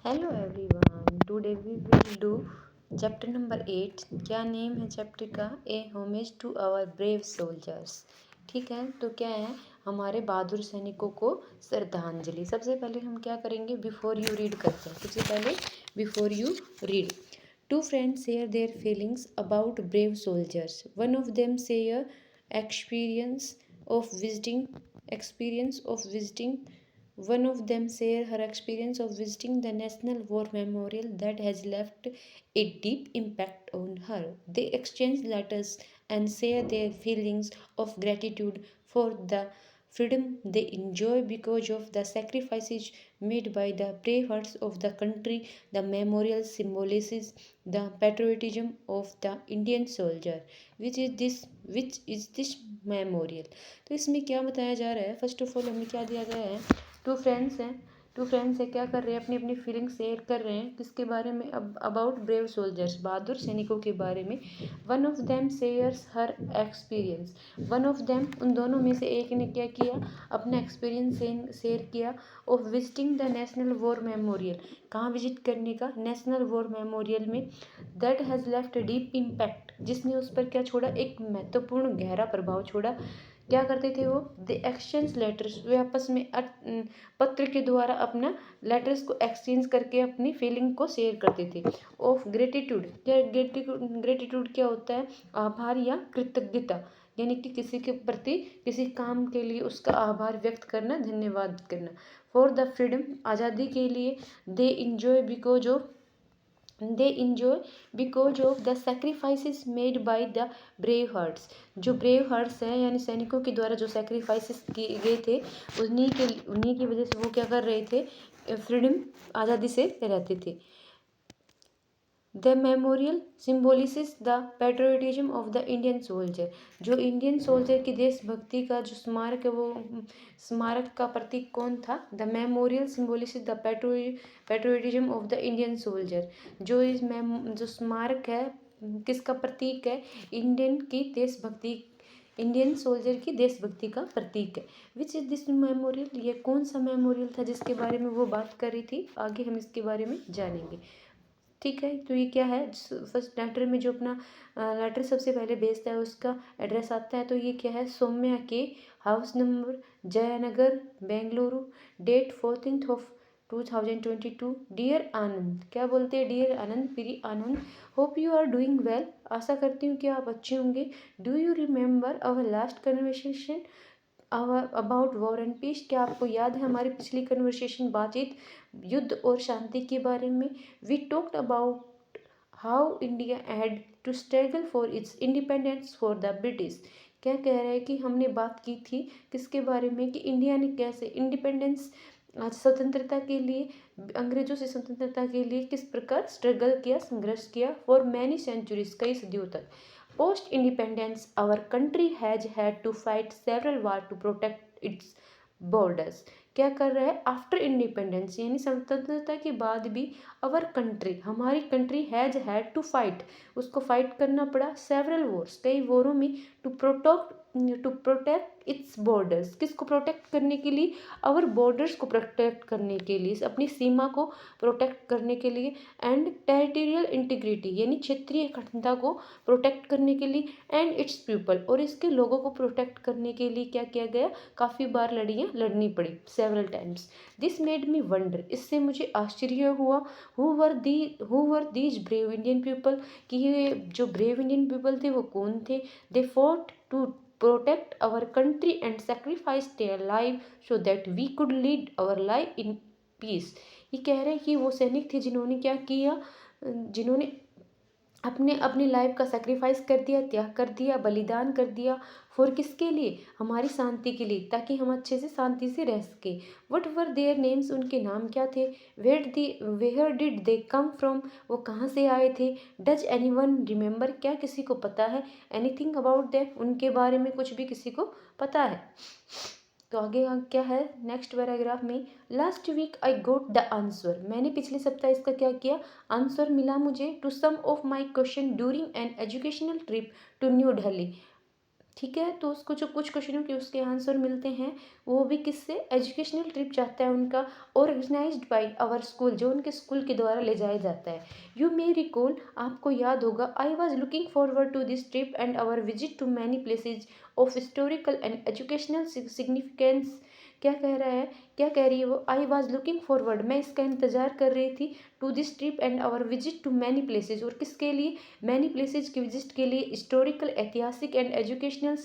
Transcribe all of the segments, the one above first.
Hello everyone, today we will do chapter number 8। क्या name है chapter का? A homage to our brave soldiers. ठीक है, तो क्या है, हमारे बहादुर सैनिकों को श्रद्धांजलि। सबसे पहले हम क्या करेंगे, बिफोर यू रीड करते हैं। सबसे पहले before you read, two friends share their feelings about brave soldiers. One of them share experience of visiting experience of visiting One of them shared her experience of visiting the National War Memorial that has left a deep impact on her. They exchange letters and share their feelings of gratitude for the freedom they enjoy because of the sacrifices made by the brave hearts of the country. The memorial symbolizes the patriotism of the Indian soldier. which is this memorial. तो इसमें क्या बताया जा रहा है, first of all हमें क्या दिया गया है, टू फ्रेंड्स है क्या कर रहे हैं, अपनी अपनी फीलिंग शेयर कर रहे हैं। किसके बारे में? अबाउट ब्रेव सोल्जर्स, बहादुर सैनिकों के बारे में। One of them shares her experience. One of them, उन दोनों में से एक ने क्या किया, अपना एक्सपीरियंस शेयर किया of visiting the national war memorial. कहाँ विजिट करने का? नेशनल वॉर मेमोरियल में। That has left deep impact, जिसने उस पर क्या छोड़ा, एक महत्वपूर्ण गहरा प्रभाव छोड़ा। क्या करते थे वो? द एक्सचेंज लेटर्स, वे आपस में पत्र के द्वारा अपना लेटर्स को एक्सचेंज करके अपनी फीलिंग को शेयर करते थे। ऑफ ग्रेटिट्यूड, क्या ग्रेटिट्यूड क्या होता है? आभार या कृतज्ञता, यानी कि किसी के प्रति, किसी काम के लिए उसका आभार व्यक्त करना, धन्यवाद करना। फॉर द फ्रीडम, आज़ादी के लिए। They enjoy because of the sacrifices made by the brave hearts. जो ब्रेव हार्ट्स हैं, यानी सैनिकों के द्वारा जो सेक्रीफाइसेस किए गए थे, उन्हीं की वजह से वो क्या कर रहे थे, फ्रीडम, आज़ादी से रहते थे। The memorial symbolises the patriotism of the Indian soldier. जो इंडियन सोल्जर की देशभक्ति का जो स्मारक है, वो स्मारक का प्रतीक कौन था? The memorial symbolises the patriotism of the Indian soldier. जो स्मारक है, किसका प्रतीक है? इंडियन सोल्जर की देशभक्ति का प्रतीक है। विच इज दिस मेमोरियल, ये कौन सा मेमोरियल था जिसके बारे में वो बात कर रही थी? आगे हम इसके बारे में जानेंगे। ठीक है, तो ये क्या है, फर्स्ट लेटर में जो अपना लेटर सबसे पहले भेजता है उसका एड्रेस आता है। तो ये क्या है, सौम्या के, house number Jayanagar, Bengaluru, date 14/2022। Dear Anand, क्या बोलते हैं? डियर आनंद, प्रिय Anand, hope you are doing well, आशा करती हूँ कि आप अच्छे होंगे। Do you remember our last conversation about war and peace? क्या आपको याद है हमारी पिछली कन्वर्सेशन, बातचीत युद्ध और शांति के बारे में? We talked about how India had to struggle for its independence for the British. क्या कह रहे हैं कि हमने बात की थी किसके बारे में, कि इंडिया ने कैसे इंडिपेंडेंस, स्वतंत्रता के लिए, अंग्रेजों से स्वतंत्रता के लिए किस प्रकार स्ट्रगल किया, संघर्ष किया, फॉर मैनी सेंचुरीज, कई सदियों तक। Post independence our country has had to fight several war to protect its borders. क्या कर रहा है? आफ्टर इंडिपेंडेंस, यानी स्वतंत्रता के बाद भी अवर कंट्री, हमारी country has had to fight, उसको फाइट करना पड़ा, सेवरल वॉर्स, कई वॉरों में, टू प्रोटेक्ट इट्स बॉर्डर्स, किसको प्रोटेक्ट करने के लिए? अवर बॉर्डर्स को प्रोटेक्ट करने के लिए, अपनी सीमा को प्रोटेक्ट करने के लिए। एंड टेरिटोरियल इंटीग्रिटी, यानी क्षेत्रीय अखंडता को प्रोटेक्ट करने के लिए। एंड इट्स पीपल, और इसके लोगों को प्रोटेक्ट करने के लिए क्या किया गया? काफ़ी बार लड़नी पड़ी, several times. This made me wonder, इससे मुझे आश्चर्य हुआ, who were these brave Indian people, कि ये जो ब्रेव इंडियन पीपल थे वो कौन थे? They fought to protect our country and sacrifice their life so that we could lead our life in peace। ये कह रहे हैं कि वो सैनिक थे जिन्होंने क्या किया, जिन्होंने अपनी लाइफ का सेक्रीफाइस कर दिया, त्याग कर दिया, बलिदान कर दिया, फॉर किसके लिए? हमारी शांति के लिए, ताकि हम अच्छे से शांति से रह सके। वट वर देयर नेम्स, उनके नाम क्या थे? Where did they come from, वो कहाँ से आए थे? डज एनीवन रिमेंबर, क्या किसी को पता है? एनीथिंग अबाउट देम, उनके बारे में कुछ भी किसी को पता है? तो आगे क्या है नेक्स्ट पैराग्राफ में, last week I got the answer, मैंने पिछले सप्ताह इसका क्या किया? आंसर मिला मुझे, to some of my question during an educational trip to New Delhi. ठीक है, तो उसको जो कुछ क्वेश्चनों के उसके आंसर मिलते हैं, वो भी किससे, एजुकेशनल ट्रिप जाता है उनका, ऑर्गेनाइज्ड बाय आवर स्कूल, जो उनके स्कूल के द्वारा ले जाया जाता है। यू मे रिकॉल, आपको याद होगा, I was looking forward to this trip and our visit to many places of historical and educational significance. क्या कह रहा है, क्या कह रही है वो, आई वॉज लुकिंग फॉरवर्ड, मैं इसका इंतजार कर रही थी, to this trip and our visit to many places, और किसके लिए, मैनी प्लेसेज की विजिट के लिए, हिस्टोरिकल ऐतिहासिक एंड एजुकेशनल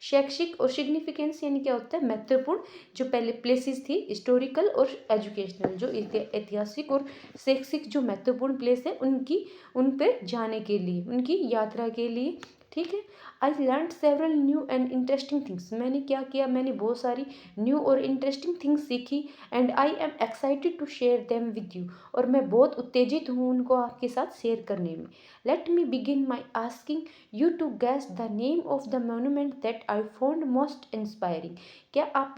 शैक्षिक, और सिग्निफिकेंस यानी क्या होता है, महत्वपूर्ण, जो पहले प्लेसेस थी हिस्टोरिकल और एजुकेशनल, जो ऐतिहासिक और शैक्षिक जो महत्वपूर्ण प्लेस है उनकी, उन पे जाने के लिए, उनकी यात्रा के लिए। ठीक है, I learn several new and interesting things, मैंने क्या किया, मैंने बहुत सारी न्यू और इंटरेस्टिंग थिंग्स सीखी, and I am excited to share them with you, और मैं बहुत उत्तेजित हूँ उनको आपके साथ शेयर करने में। Let me begin my asking you to guess the name of the monument that I found most inspiring. क्या आप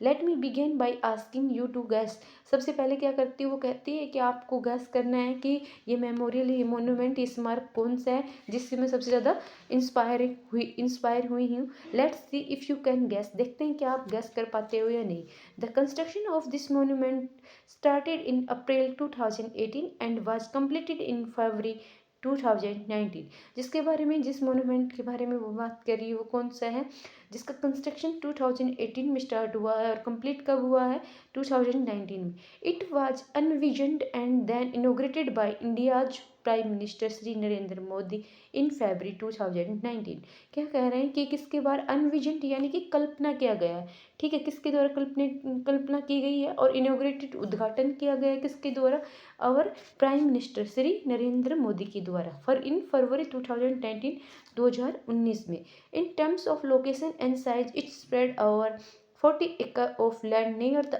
let me begin by asking you to guess, सबसे पहले क्या करती है, वो कहती है कि आपको गैस करना है कि ये मेमोरियल, ये मोन्यूमेंट, ये स्मारक कौन सा है जिससे मैं सबसे ज़्यादा इंस्पायर हुई हूँ। Let's see if you can gas, देखते हैं कि आप गैस कर पाते हो या नहीं। The construction of this monument started in April 2018 and was completed in February 2019। जिसके बारे में, जिस मोनूमेंट के बारे में वो बात कर रही है, वो कौन सा है, जिसका कंस्ट्रक्शन 2018 में स्टार्ट हुआ है और कंप्लीट कब हुआ है, 2019 में। It was envisioned and then inaugurated by India's prime minister Shri Narendra Modi in February 2019। क्या कह रहे हैं कि किसके बारे, अनविजन्ड यानी कि कल्पना किया गया है, ठीक है, किसके द्वारा कल्पना की गई है, और इनोग्रेटेड उद्घाटन किया गया है किसके द्वारा, और प्राइम मिनिस्टर श्री नरेंद्र मोदी के द्वारा इन फरवरी 2019 में। In terms of location and size it spread over 40 एकड़ of land near the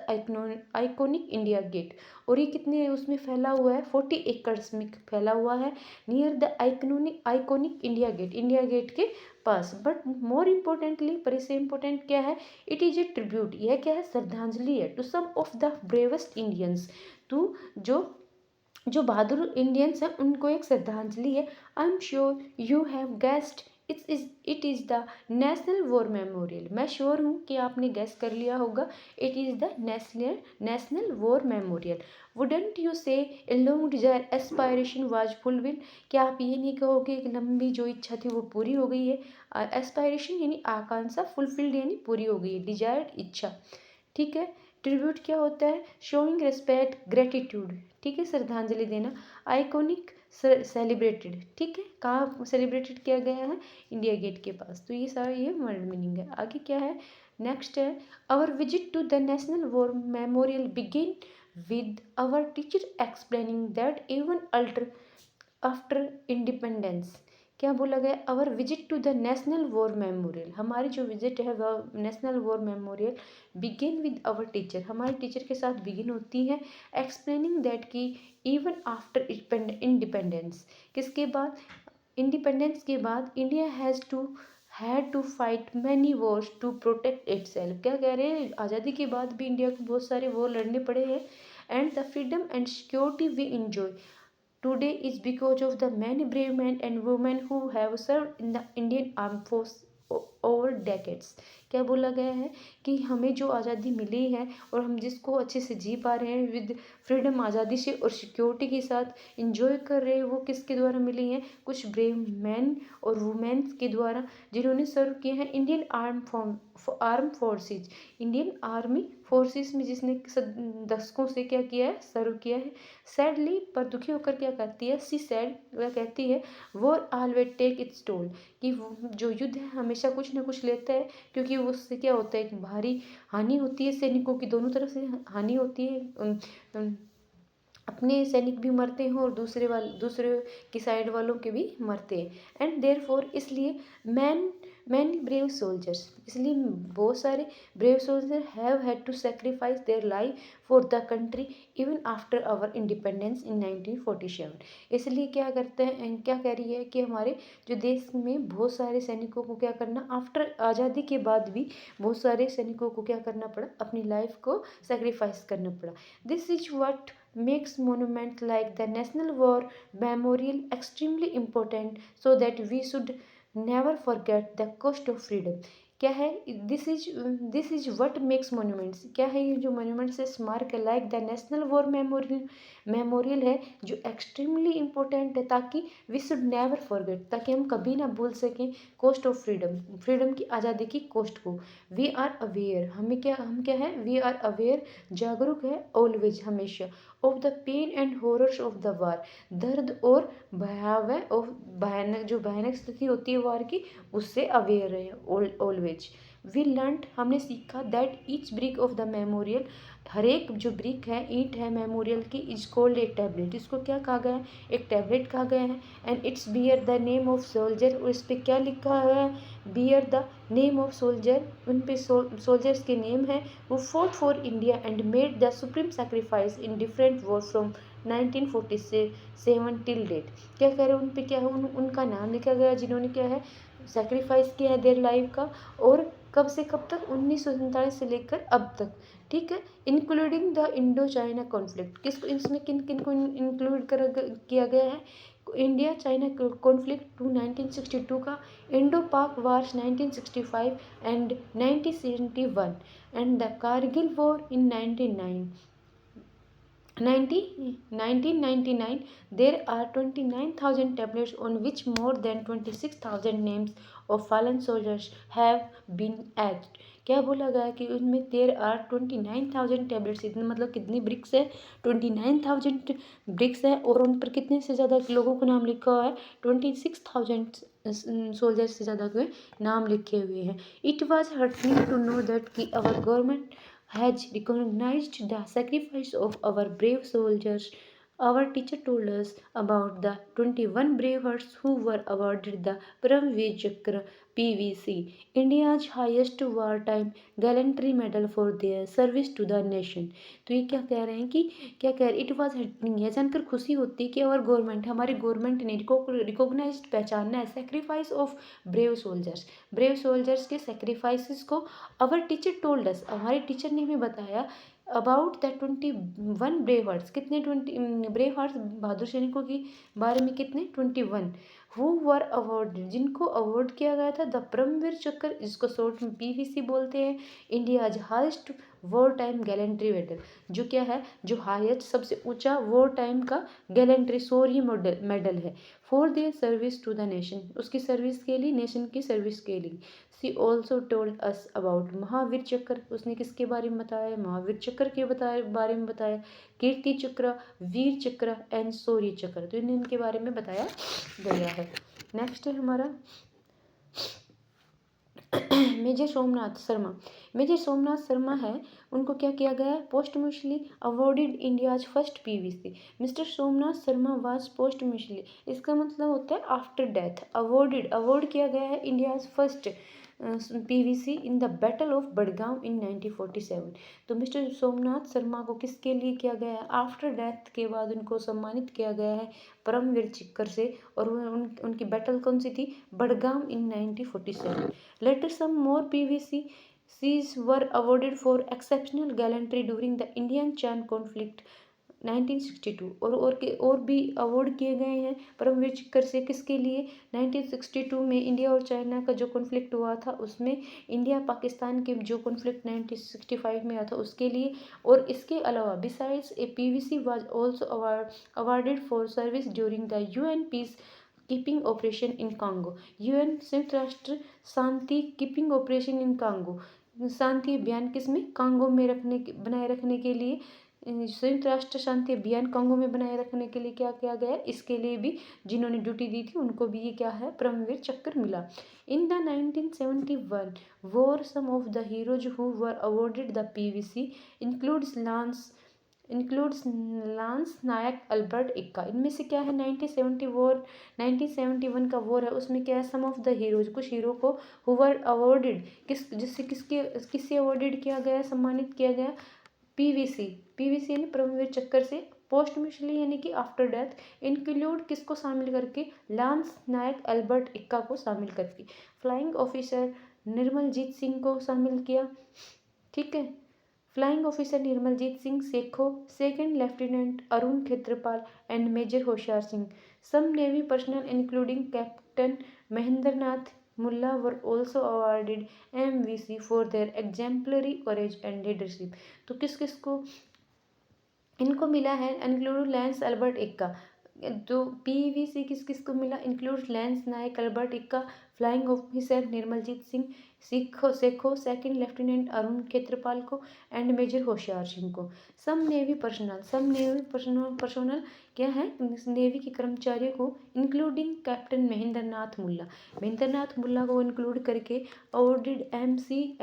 iconic India Gate, और ये कितने उसमें फैला हुआ है, 40 एकड़्स में फैला हुआ है, near the iconic India Gate के पास। बट मोर इम्पोर्टेंटली, पर इससे इम्पोर्टेंट क्या है, इट इज ए ट्रिब्यूट, यह क्या है, श्रद्धांजलि है, to some of the bravest Indians, to जो बहादुर इंडियंस हैं उनको एक श्रद्धांजलि है। I am sure you have guessed it is the national war memorial, मैं श्योर हूँ कि आपने गैस कर लिया होगा, it is the national war memorial. Wouldn't you say a long desire aspiration was fulfilled, क्या आप ये नहीं कहोगे एक लंबी जो इच्छा थी वो पूरी हो गई है, एस्पायरेशन यानी आकांक्षा, फुलफिल्ड यानी पूरी हो गई है, डिजायर्ड इच्छा। ठीक है, ट्रिब्यूट क्या होता है, शोइंग रिस्पेक्ट, ग्रेटिट्यूड, ठीक है, श्रद्धांजलि देना। आइकॉनिक, सेलिब्रेटेड, ठीक है, कहाँ सेलिब्रेटेड किया गया है, इंडिया गेट के पास। तो ये सारा ये वर्ड मीनिंग है। आगे क्या है, नेक्स्ट है, our visit to the national war memorial begin with our teacher explaining that even alter after independence. क्या बोला गया, our visit to the national war memorial, हमारी जो विजिट है वह national war memorial begin with our teacher, हमारे teacher के साथ बिगिन होती है, एक्सप्लेनिंग दैट की इवन आफ्टर इंडिपेंडेंस, किसके बाद, इंडिपेंडेंस के बाद, India had to fight many wars to protect itself. क्या कह रहे हैं, आज़ादी के बाद भी इंडिया को बहुत सारे वॉर लड़ने पड़े हैं, and the freedom and security we enjoy today is because of the many brave men and women who have served in the Indian Armed Force over decades। क्या बोला गया है कि हमें जो आज़ादी मिली है और हम जिसको अच्छे से जी पा रहे हैं विद फ्रीडम, आज़ादी से और सिक्योरिटी के साथ इंजॉय कर रहे हैं, वो किसके द्वारा मिली हैं, कुछ ब्रेव मैन और वुमेन्स के द्वारा जिन्होंने सर्व किए हैं Indian arm forces, Indian army forces में जिसने दशकों से क्या किया है, सर्व किया है। सैडली, पर दुखी होकर क्या कहती है, सी सैड, वह कहती है, war always take its toll, कि जो युद्ध है हमेशा कुछ ना कुछ लेता है, क्योंकि उससे क्या होता है, एक भारी हानि होती है, सैनिकों की दोनों तरफ से हानि होती है, अपने सैनिक भी मरते हैं और दूसरे की साइड वालों के भी मरते हैं। एंड देयर फॉर, इसलिए मैनी ब्रेव सोल्जर्स, इसलिए बहुत सारे brave soldier have had to sacrifice their life for the country even after our independence in 1947। इसलिए क्या करते हैं, क्या कह रही है कि हमारे जो देश में बहुत सारे सैनिकों को क्या करना, आफ्टर आज़ादी के बाद भी बहुत सारे सैनिकों को क्या करना पड़ा, अपनी लाइफ को सेक्रीफाइस करना पड़ा। This is what makes monument like the National War Memorial extremely important, so that we should never forget the cost of freedom. क्या है? This is what makes monuments. क्या है ये जो मोन्यूमेंट्स है? स्मारक like the national war memorial है जो एक्सट्रीमली इम्पोर्टेंट है, ताकि वी शुड नेवर फॉरगेट, ताकि हम कभी ना भूल सकें कॉस्ट ऑफ फ्रीडम, फ्रीडम की आज़ादी की कॉस्ट को। वी आर अवेयर, हम क्या है? वी आर अवेयर, जागरूक है, ऑलवेज हमेशा, of the pain and horrors of the war, दर्द और भयावह और भयानक जो भयानक स्थिति होती है वार की, उससे अवेयर रहे ऑलवेज। वी लर्न, हमने सीखा, that each brick of the memorial, हर एक जो ब्रिक है, ईंट है मेमोरियल की, इज कॉल्ड ए टैबलेट, इसको क्या कहा गया है? एक टैबलेट कहा गया है। And its bear the name of soldier, और इस पर क्या लिखा है? Bear the name of soldier, उन पे सोल्जर्स के नेम है वो fought for India and made the supreme sacrifice in different war from 1947 till date. क्या कह रहे हैं? उन पे क्या है? उनका नाम लिखा गया जिन्होंने क्या है? सेक्रीफाइस किया है देयर लाइफ का, और कब से कब तक? 1947 से लेकर अब तक। ठीक है, including the Indo China conflict, किसको इसमें किन किन को इंक्लूड किया गया है? इंडिया चाइना कॉन्फ्लिक्ट टू 1962 का, इंडो पाक wars 1965 and 1971, and the Kargil war in 1999. There are 29,000 tablets on which more than 26,000 names of fallen soldiers have been etched. क्या बोला गया कि उनमें there are 29,000 tablets, इतने मतलब कितनी ब्रिक्स है? 29,000 ब्रिक्स है, और उन पर कितने से ज़्यादा लोगों को नाम लिखा हुआ है? 26,000 सोल्जर्स से ज़्यादा के नाम लिखे हुए हैं। It was heartening to know that कि our government has recognized the sacrifice of our brave soldiers. Our teacher told us about the 21 brave hearts who were awarded the Paramveer Chakra PVC, India's highest wartime gallantry medal for their service to the nation. तो ये क्या कह रहे हैं कि क्या कह रहे? इट वॉज हेल्पिंग, यह जानकर खुशी होती है कि और गवर्नमेंट, हमारी गवर्नमेंट ने रिकॉग्नाइज, पहचानना है sacrifice of brave soldiers, brave soldiers के सेक्रीफाइसेस को। अवर टीचर टोल्ड अस, हमारे टीचर ने हमें बताया, अबाउट द 21 ब्रेव हार्ट्स, कितने 20 ब्रेव हार्ट्स, बहादुर सैनिकों के बारे में, कितने? 21, हु वर अवार्डेड, जिनको अवार्ड किया गया था द परमवीर चक्र, जिसको शॉर्ट में पीवीसी बोलते हैं, India's highest war time gallantry medal, जो क्या है? जो हाईएस्ट सबसे ऊंचा वॉर टाइम का गैलेंट्री शौर्य मेडल है, for their service to the nation, उसकी सर्विस के लिए, नेशन की सर्विस के लिए। She also told us about Mahavir Chakra, उसने किसके बारे में बताया? महावीर चक्र के बारे में बताया, कीर्ति चक्र, वीर चक्र एंड शौर्य चक्र, तो इनके बारे में बताया गया है। नेक्स्ट है हमारा मेजर सोमनाथ शर्मा। मेजर सोमनाथ शर्मा है, उनको क्या किया गया है? Posthumously awarded India's first PVC. Mister Somnath Sharma was posthumously, इसका मतलब होता है आफ्टर डेथ, अवॉर्डेड, अवॉर्ड किया गया है India's first PVC in the battle of Budgam in 1947। तो मिस्टर सोमनाथ शर्मा को किसके लिए किया गया है? आफ्टर डेथ के बाद उनको सम्मानित किया गया है परमवीर चक्र से, और उनकी बैटल कौन सी थी? Budgam in 1947। Later some more PVCs were awarded for exceptional gallantry during the Indian China conflict 1962, और भी अवार्ड किए गए हैं परमवीर चक्र से, किसके लिए? 1962 में इंडिया और चाइना का जो कॉन्फ्लिक्ट हुआ था, उसमें इंडिया पाकिस्तान के जो कॉन्फ्लिक्ट 1965 में आया था उसके लिए। और इसके अलावा besides A PVC was also awarded for service during the UN peace keeping operation in Congo, UN संयुक्त राष्ट्र शांति कीपिंग ऑपरेशन इन कांगो, शांति अभियान किसमें? कांगो में बनाए रखने के लिए, संयुक्त राष्ट्र शांति अभियान कांगो में बनाए रखने के लिए क्या किया गया? इसके लिए भी जिन्होंने ड्यूटी दी थी उनको भी ये क्या है? परमवीर चक्र मिला। In the 1971 war some of the heroes who were awarded the PVC includes Lance Naik Albert Ekka. इनमें से क्या है? 1971 का वॉर है, उसमें क्या है? सम ऑफ द हीरोज, कुछ हीरो को, हु वर अवॉर्डेड, किससे अवॉर्डेड किया गया, सम्मानित किया गया? पीवीसी यानी परमवीर चक्र से, पोस्टमोस्टली यानी कि आफ्टर डेथ, इंक्लूड किसको शामिल करके? लांस नायक अल्बर्ट इक्का को शामिल करके, फ्लाइंग ऑफिसर निर्मलजीत सिंह को शामिल किया। ठीक है, flying officer Nirmaljit Singh Sekhon, second lieutenant Arun Kshetrapal and major Hoshiar Singh, some navy personnel including captain Mahendranath Mulla were also awarded MVC for their exemplary courage and leadership. तो किस किस को इनको मिला है? Include lance Albert Ekka. तो पीवीसी किस किस को मिला? Include lance Naik Albert Ekka, flying officer Nirmaljit Singh, Sekhon second lieutenant Arun Khetarpal को एंड मेजर होशियार सिंह को। सम नेवी पर्सोनल क्या है? नेवी के कर्मचारियों को इंक्लूडिंग कैप्टन महेंद्र नाथ मुल्ला को इंक्लूड करके अवॉर्डेड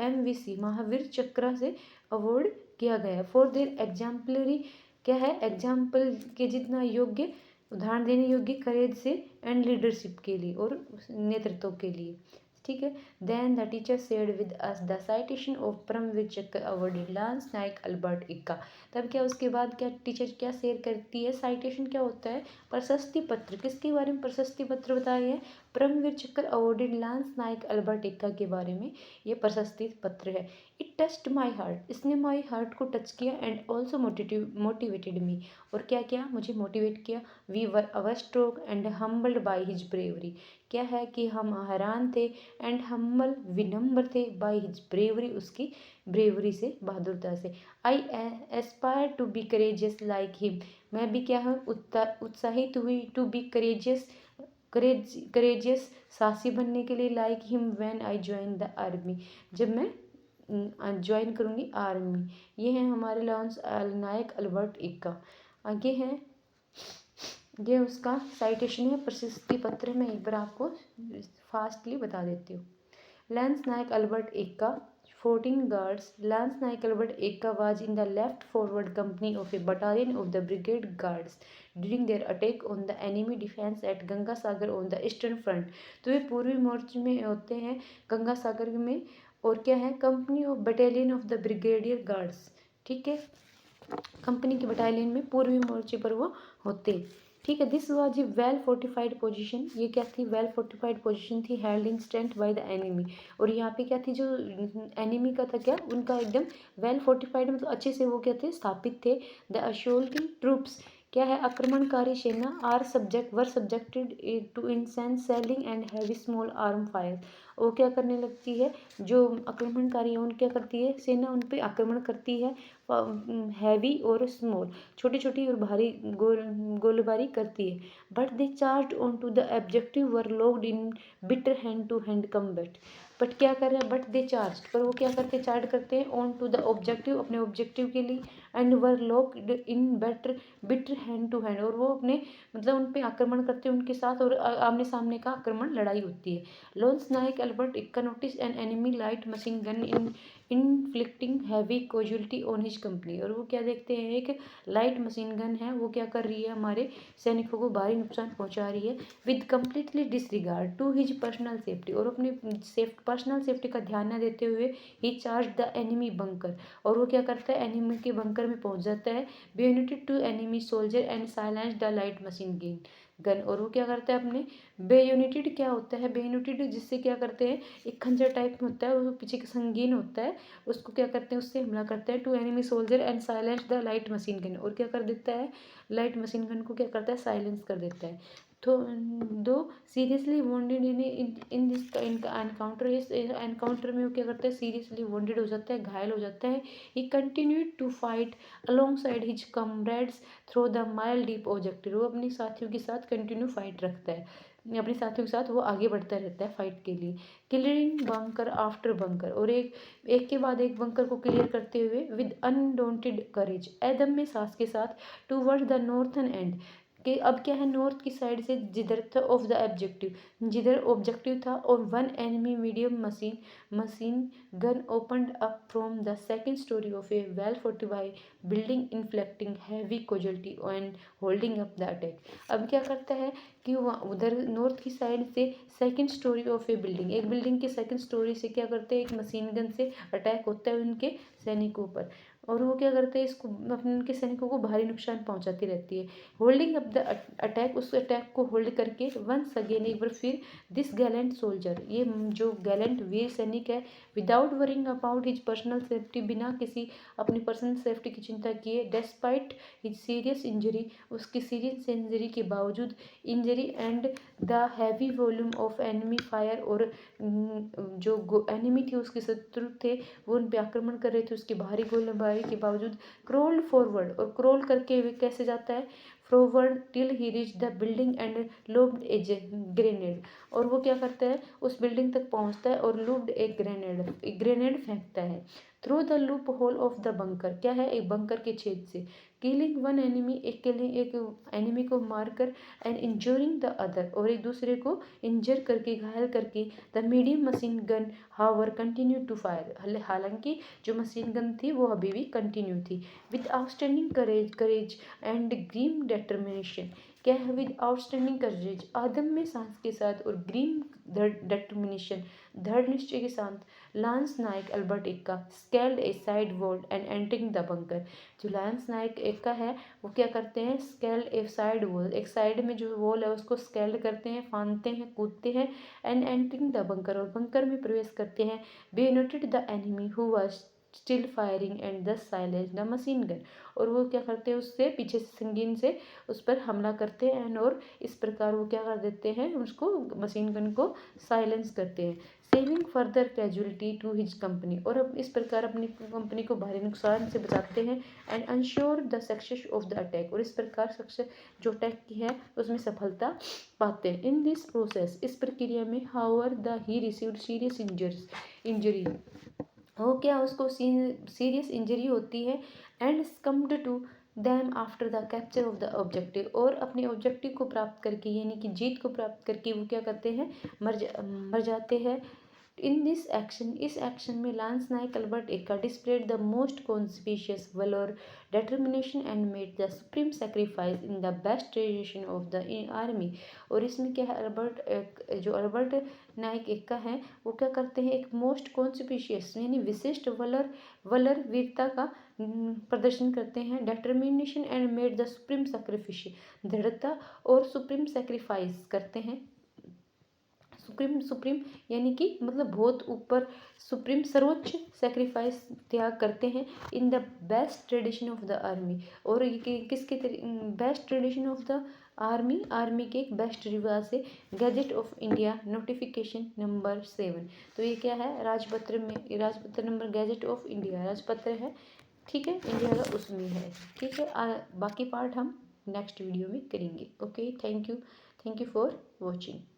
MVC महावीर चक्र से अवॉर्ड किया गया फॉर देयर एग्जाम्पलरी क्या है? एग्जाम्पल के जितना योग्य, उदाहरण देने योग्य करेज से एंड लीडरशिप के लिए और नेतृत्व के लिए। ठीक है। Then the teacher shared with us the citation of Param Vir Chakra awarded Lance Naik Albert Ekka. तब क्या उसके बाद क्या टीचर क्या शेयर करती है? साइटेशन क्या होता है? प्रशस्ति पत्र। किसके बारे में प्रशस्ति पत्र बताया है? Param Vir Chakra awarded Lance Naik Albert Ekka के बारे में ये प्रशस्ति पत्र है। इट टच्ड माई हार्ट, इसने माई हार्ट को टच किया एंड ऑल्सो मोटिवेटेड मी, और क्या किया? मुझे मोटिवेट किया। We were awestruck and humbled by his bravery, क्या है कि हम हैरान थे एंड हम्बल विनम्र थे बाई हिज ब्रेवरी, उसकी ब्रेवरी से, बहादुरता से। I aspire to be courageous like him, मैं भी क्या हूँ? उत्साहित हुई टू बी करेजियस साहसी बनने के लिए, like him when I join the army, जब मैं ज्वाइन करूँगी आर्मी। ये है हमारे लांस नायक अल्बर्ट एक्का। आगे है ये उसका साइटेशन है, प्रशस्ति पत्र में एक बार आपको फास्टली बता देती हूँ। Lance Naik Albert Ekka 14 guards. Lance Naik Albert Ekka was in the left forward company of a battalion of the Brigade Guards during their attack on the enemy defense at Ganga Sagar on the Eastern Front. तो ये पूर्वी मोर्चे में होते हैं गंगा सागर में, और क्या है? Company of battalion of the brigadier guards. ठीक है, कंपनी के बटालियन में पूर्वी मोर्चे पर वो होते। ठीक है। This was a well fortified position, ये क्या थी? वेल फोर्टिफाइड पोजीशन थी, held in strength by the enemy. और यहाँ पे क्या थी? जो एनिमी का था क्या, उनका एकदम वेल फोर्टिफाइड मतलब अच्छे से वो क्या थे? स्थापित थे। द असोल्टिंग ट्रूप्स क्या है? आक्रमणकारी सेना were subjected to intense shelling and heavy small arm fire. वो क्या करने लगती है? जो आक्रमणकारी है उन क्या करती है? सेना उन पे आक्रमण करती है, हैवी और स्मॉल, छोटी छोटी और भारी गोलीबारी करती है। But they charge on to the objective were locked in bitter hand to hand combat. But क्या कर रहे हैं? बट दे चार्ज, पर वो क्या करते? चार्ज करते हैं ऑन टू द ऑब्जेक्टिव, अपने ऑब्जेक्टिव के लिए, and were locked in bitter hand to hand, और वो अपने मतलब उन पे आक्रमण करते हैं उनके साथ, और आमने सामने का आक्रमण, लड़ाई होती है। Lance Naik Albert Ekka notice an enemy light machine gun inflicting heavy casualty on his company, और वो क्या देखते हैं? एक लाइट मशीन गन है, वो क्या कर रही है? हमारे सैनिकों को भारी नुकसान पहुंचा रही है। With completely disregard to his personal safety, और अपनी पर्सनल सेफ्टी का ध्यान न देते हुए ही चार्ज द एनिमी बंकर, और वो क्या करता है? एनिमी के बंकर में पहुंच जाता है। Bayoneted two enemy soldier and silence the light machine gun, और वो क्या करता है? अपने बेयूनिटेड क्या होता है? बेयूनिटेड जिससे क्या करते हैं? एक खंजर टाइप में होता है, वो पीछे का संगीन होता है, उसको क्या करते हैं? उससे हमला करते हैं। Two enemy soldier and silence the light machine gun, और क्या कर देता है? लाइट मशीन गन को क्या करता है? साइलेंस कर देता है। तो दो seriously wounded in this encounter, इस एनकाउंटर में वो क्या करता है? सीरियसली वॉन्डेड हो जाता है, घायल हो जाता है। He continued to fight alongside his comrades through the mile deep objective, वो अपने साथियों के साथ कंटिन्यू फाइट रखता है, अपने साथियों के साथ वो आगे बढ़ता रहता है फाइट के लिए। क्लियरिंग बंकर आफ्टर बंकर, और एक के बाद एक बंकर को क्लियर करते हुए विद अनडोंटेड करेज, अदम्य साहस के साथ, टूवर्ड द नॉर्थन एंड, कि अब क्या है? नॉर्थ की साइड से, जिधर था ऑफ द ऑब्जेक्टिव, जिधर ऑब्जेक्टिव था, और one enemy medium machine gun opened up from the second story of A well fortified building inflicting heavy casualty and holding up the attack. अब क्या करता है कि वहाँ उधर नॉर्थ की साइड से second story of A building, एक बिल्डिंग के सेकंड स्टोरी से क्या करते हैं? एक मशीन गन से अटैक होता है उनके सैनिकों पर, और वो क्या करते हैं, इसको अपने उनके सैनिकों को भारी नुकसान पहुंचाती रहती है। होल्डिंग अप द अटैक, उस अटैक को होल्ड करके वंस अगेन, एक बार फिर, दिस गैलेंट सोल्जर, ये जो गैलेंट वीर सैनिक है, without worrying about his personal safety, बिना किसी अपनी पर्सनल सेफ्टी की चिंता किए, डेस्पाइट हिज सीरियस इंजरी, उसकी सीरियस इंजरी के बावजूद, injury and the heavy volume of enemy fire, और जो एनिमी थी, उसके शत्रु थे, वो उन पे आक्रमण कर रहे थे, उसकी भारी गोलीबारी के बावजूद, क्रोल्ड फॉरवर्ड, और क्रोल करके वे कैसे जाता है, forward till he reach the building and lobed A grenade, और वो क्या करता है, उस बिल्डिंग तक पहुंचता है और लूप्ड एक ग्रेनेड फेंकता है, through the loop hole of the bunker, क्या है, एक बंकर के छेद से, किलिंग वन एनिमी, एक एनिमी को मारकर, एंड इंजोरिंग द अदर, और एक दूसरे को इंजर करके, घायल करके, the medium machine gun however continue to fire, हालांकि जो मशीन गन थी वो अभी भी कंटिन्यू थी, with outstanding courage and grim determination, क्या है, विद आउटस्टैंडिंग करेज, अदम्य साहस के साथ, और ग्रीम डिटर्मिनेशन, दृढ़ निश्चय के साथ, Lance Naik Albert Ekka scaled a side wall and entering the bunker, जो लांस नायक एक्का है वो क्या करते हैं, स्केल्ड ए साइड वॉल, एक साइड में जो वॉल है उसको स्केल्ड करते हैं, फांदते हैं, कूदते हैं, एंड एंटरिंग द बंकर, और बंकर में प्रवेश करते हैं, bayoneted the enemy who was still firing and the silence the machine gun, और वो क्या करते हैं, उससे पीछे से संगीन से उस पर हमला करते हैं, एंड और इस प्रकार वो क्या कर देते हैं, उसको मशीन गन को साइलेंस करते हैं, saving further casualty to his company, और अब इस प्रकार अपनी कंपनी को भारी नुकसान से बचाते हैं, and ensure the success of the attack, और इस प्रकार सक्सेस जो अटैक की है उसमें सफलता पाते हैं। इन दिस प्रोसेस, इस प्रक्रिया में, however the he received serious injury, हो क्या, उसको सीरियस इंजरी होती है, and succumbed to them after the capture of the objective, और अपने ऑब्जेक्टिव को प्राप्त करके, यानी कि जीत को प्राप्त करके, वो क्या करते हैं, मर जाते हैं। इन दिस एक्शन, इस एक्शन में lance Naik Albert Ekka displayed the most conspicuous valour determination and made the supreme sacrifice in the best tradition of the army, और इसमें क्या है, जो अल्बर्ट नायक एक्का है वो क्या करते हैं, एक मोस्ट कॉन्स्पिशियस यानी विशिष्ट वलर वीरता का प्रदर्शन करते हैं, determination and made the supreme sacrifice, दृढ़ता और सुप्रीम सेक्रीफाइस करते हैं, सुप्रीम यानी कि मतलब बहुत ऊपर, सुप्रीम सर्वोच्च सेक्रीफाइस त्याग करते हैं, इन the best tradition of the army, और ये किसके best tradition of the army के एक बेस्ट रिवाज से, gadget of India notification number 7, तो ये क्या है, राजपत्र नंबर, गैजेट ऑफ इंडिया राजपत्र है, ठीक है, इंडिया का उसमें है, ठीक है, बाकी पार्ट हम नेक्स्ट वीडियो में करेंगे। Okay, thank you for watching.